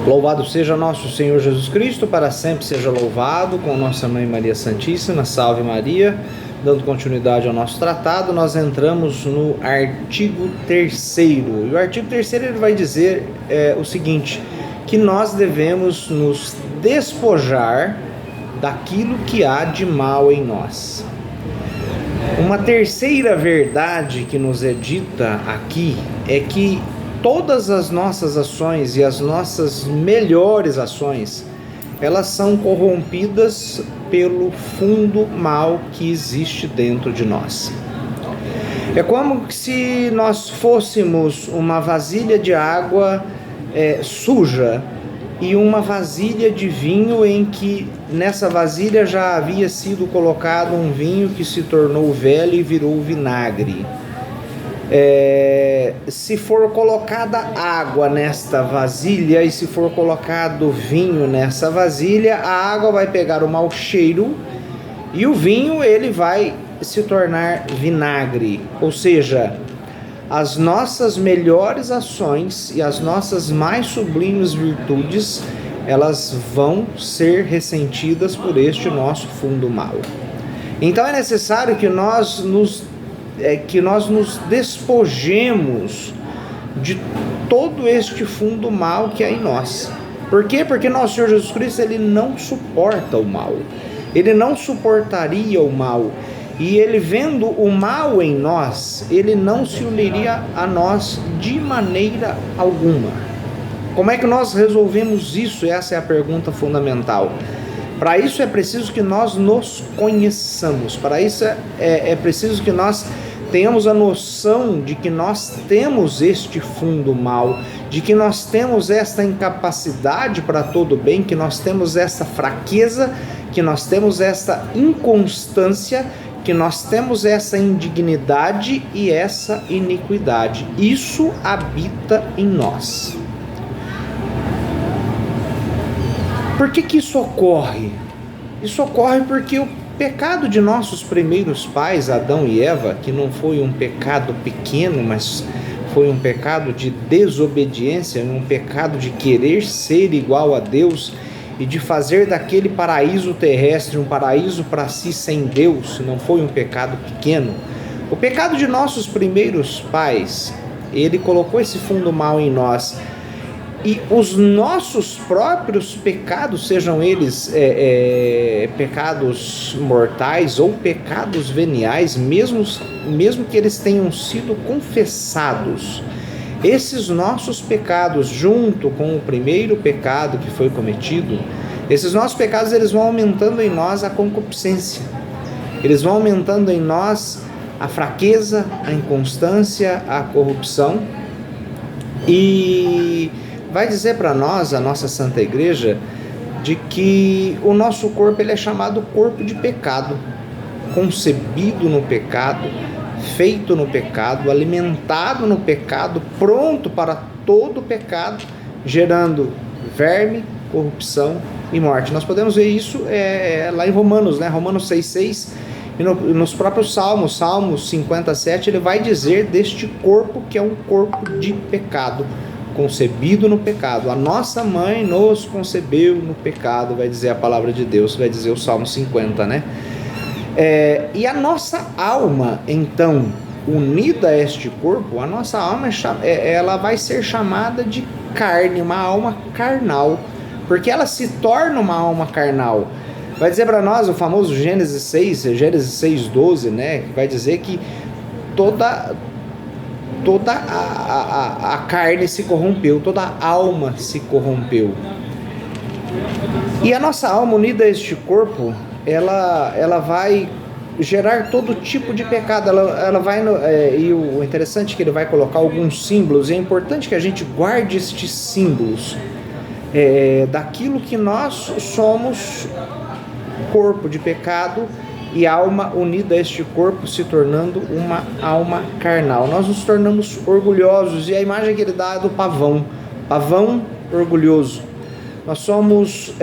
Louvado seja nosso Senhor Jesus Cristo, para sempre seja louvado, com nossa Mãe Maria Santíssima. Salve Maria. Dando continuidade ao nosso tratado, nós entramos no artigo 3º. E o artigo 3º ele vai dizer o seguinte, que nós devemos nos despojar daquilo que há de mal em nós. Uma terceira verdade que nos é dita aqui é que todas as nossas ações e as nossas melhores ações, elas são corrompidas pelo fundo mal que existe dentro de nós. É como se nós fôssemos uma vasilha de água suja e uma vasilha de vinho em que nessa vasilha já havia sido colocado um vinho que se tornou velho e virou vinagre. Se for colocada água nesta vasilha e se for colocado vinho nessa vasilha, a água vai pegar o mau cheiro e o vinho ele vai se tornar vinagre. Ou seja, as nossas melhores ações e as nossas mais sublimes virtudes, elas vão ser ressentidas por este nosso fundo mal. Então é necessário que nós nos despojemos de todo este fundo mal que há em nós. Por quê? Porque nosso Senhor Jesus Cristo, ele não suporta o mal. Ele não suportaria o mal. E ele vendo o mal em nós, ele não se uniria a nós de maneira alguma. Como é que nós resolvemos isso? Essa é a pergunta fundamental. Para isso é preciso que nós nos conheçamos. Para isso é preciso que nós tenhamos a noção de que nós temos este fundo mal, de que nós temos esta incapacidade para todo bem, que nós temos esta fraqueza, que nós temos esta inconstância, que nós temos essa indignidade e essa iniquidade. Isso habita em nós. Por que isso ocorre? Isso ocorre porque o pecado de nossos primeiros pais, Adão e Eva, que não foi um pecado pequeno, mas foi um pecado de desobediência, um pecado de querer ser igual a Deus e de fazer daquele paraíso terrestre um paraíso para si sem Deus, não foi um pecado pequeno. O pecado de nossos primeiros pais, ele colocou esse fundo mal em nós. E os nossos próprios pecados, sejam eles pecados mortais ou pecados veniais, mesmo que eles tenham sido confessados, esses nossos pecados, junto com o primeiro pecado que foi cometido, esses nossos pecados eles vão aumentando em nós a concupiscência, eles vão aumentando em nós a fraqueza, a inconstância, a corrupção, e vai dizer para nós, a nossa Santa Igreja, de que o nosso corpo ele é chamado corpo de pecado, concebido no pecado, feito no pecado, alimentado no pecado, pronto para todo pecado, gerando verme, corrupção e morte. Nós podemos ver isso lá em Romanos, né? Romanos 6,6, e nos próprios Salmos, Salmo 57, ele vai dizer deste corpo que é um corpo de pecado, concebido no pecado. A nossa mãe nos concebeu no pecado, vai dizer a palavra de Deus, vai dizer o Salmo 50, né? E a nossa alma, então, unida a este corpo, a nossa alma ela vai ser chamada de carne, uma alma carnal, porque ela se torna uma alma carnal. Vai dizer para nós o famoso Gênesis 6:12, né? Que vai dizer que toda a carne se corrompeu, toda a alma se corrompeu. E a nossa alma unida a este corpo, ela vai gerar todo tipo de pecado. Ela vai e o interessante é que ele vai colocar alguns símbolos, e é importante que a gente guarde estes símbolos daquilo que nós somos, corpo de pecado e alma unida a este corpo, se tornando uma alma carnal. Nós nos tornamos orgulhosos, e a imagem que ele dá é do pavão orgulhoso. Nós somos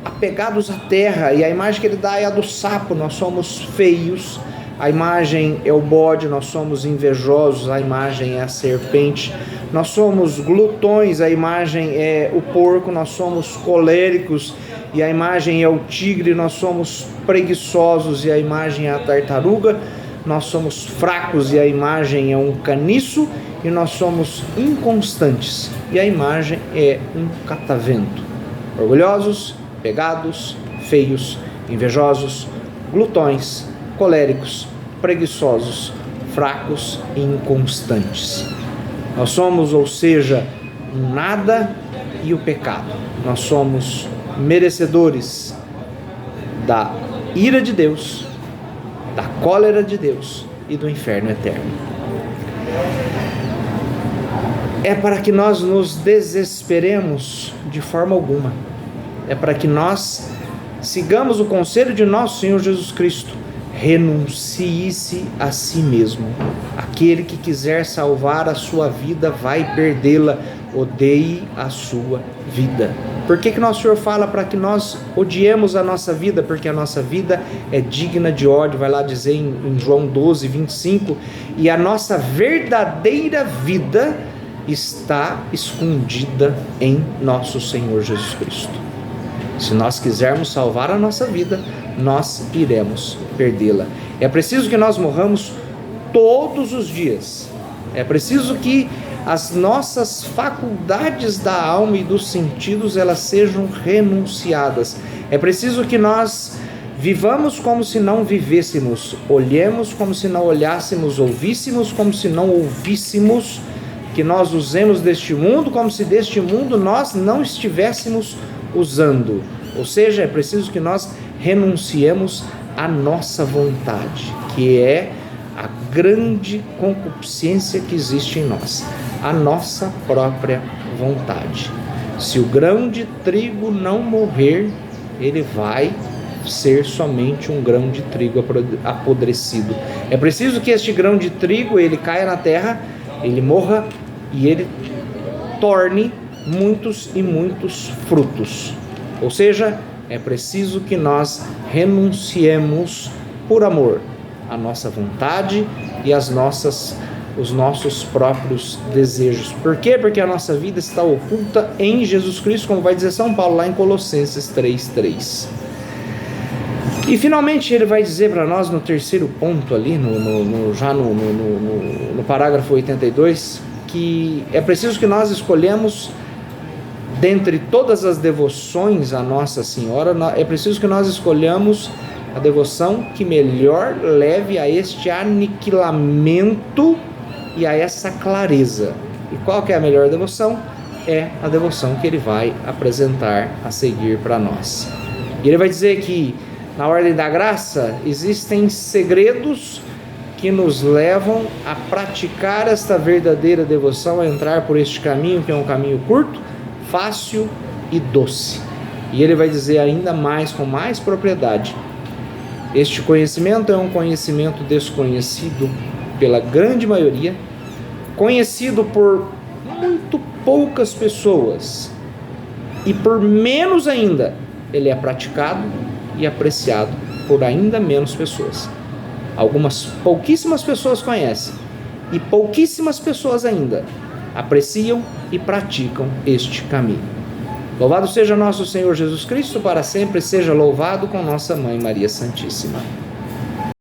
apegados à terra, e a imagem que ele dá é a do sapo. Nós somos feios, a imagem é o bode. Nós somos invejosos, a imagem é a serpente. Nós somos glutões, a imagem é o porco. Nós somos coléricos e a imagem é o tigre. Nós somos preguiçosos e a imagem é a tartaruga. Nós somos fracos e a imagem é um caniço. E nós somos inconstantes e a imagem é um catavento. Orgulhosos, pegados, feios, invejosos, glutões, coléricos, preguiçosos, fracos e inconstantes. Nós somos, ou seja, um nada e o pecado. Nós somos merecedores da ira de Deus, da cólera de Deus e do inferno eterno. É para que nós nos desesperemos de forma alguma. É para que nós sigamos o conselho de nosso Senhor Jesus Cristo. Renuncie-se a si mesmo. Aquele que quiser salvar a sua vida vai perdê-la. Odeie a sua vida. Por que nosso Senhor fala para que nós odiemos a nossa vida? Porque a nossa vida é digna de ódio. Vai lá dizer em João 12, 25. E a nossa verdadeira vida está escondida em nosso Senhor Jesus Cristo. Se nós quisermos salvar a nossa vida, nós iremos perdê-la. É preciso que nós morramos todos os dias. É preciso que as nossas faculdades da alma e dos sentidos elas sejam renunciadas. É preciso que nós vivamos como se não vivêssemos, olhemos como se não olhássemos, ouvíssemos como se não ouvíssemos, que nós usemos deste mundo como se deste mundo nós não estivéssemos usando. Ou seja, é preciso que nós renunciemos à nossa vontade, que é a grande concupiscência que existe em nós, a nossa própria vontade. Se o grão de trigo não morrer, ele vai ser somente um grão de trigo apodrecido. É preciso que este grão de trigo ele caia na terra, ele morra e ele torne muitos e muitos frutos. Ou seja, é preciso que nós renunciemos por amor à nossa vontade e os nossos próprios desejos. Por quê? Porque a nossa vida está oculta em Jesus Cristo, como vai dizer São Paulo lá em Colossenses 3:3. E finalmente ele vai dizer para nós no terceiro ponto ali, já no parágrafo 82, que é preciso que nós escolhemos dentre todas as devoções a Nossa Senhora, é preciso que nós escolhamos a devoção que melhor leve a este aniquilamento e a essa clareza. E qual que é a melhor devoção? É a devoção que ele vai apresentar a seguir para nós. E ele vai dizer que na ordem da graça existem segredos que nos levam a praticar esta verdadeira devoção, a entrar por este caminho, que é um caminho curto, fácil e doce. E ele vai dizer ainda mais, com mais propriedade: este conhecimento é um conhecimento desconhecido pela grande maioria, conhecido por muito poucas pessoas, e por menos ainda, ele é praticado e apreciado por ainda menos pessoas. Algumas pouquíssimas pessoas conhecem, e pouquíssimas pessoas ainda apreciam e praticam este caminho. Louvado seja nosso Senhor Jesus Cristo, para sempre seja louvado com nossa Mãe Maria Santíssima.